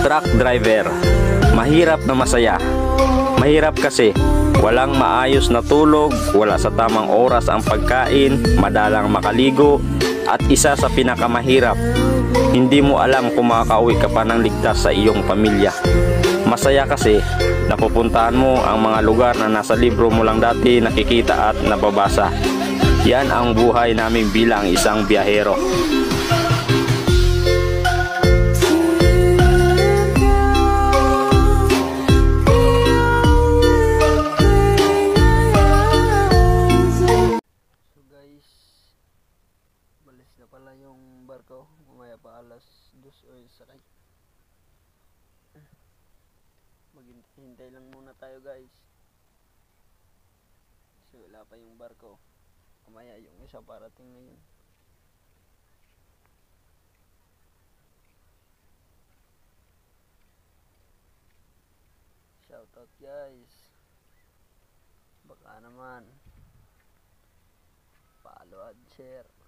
Truck driver, mahirap na masaya. Mahirap kasi walang maayos na tulog, wala sa tamang oras ang pagkain, madalang makaligo, at isa sa pinakamahirap, hindi mo alam kung makakauwi ka pa ng ligtas sa iyong pamilya. Masaya kasi napupuntahan mo ang mga lugar na nasa libro mo lang dati nakikita at nababasa. Yan ang buhay namin bilang isang biyahero. Balis na pala yung barko, mamaya pa alas 2 o sakay. Maghintay lang muna tayo guys, kasi wala pa yung barko. Mamaya yung isa parating ngayon. Shoutout guys, baka naman follow and share.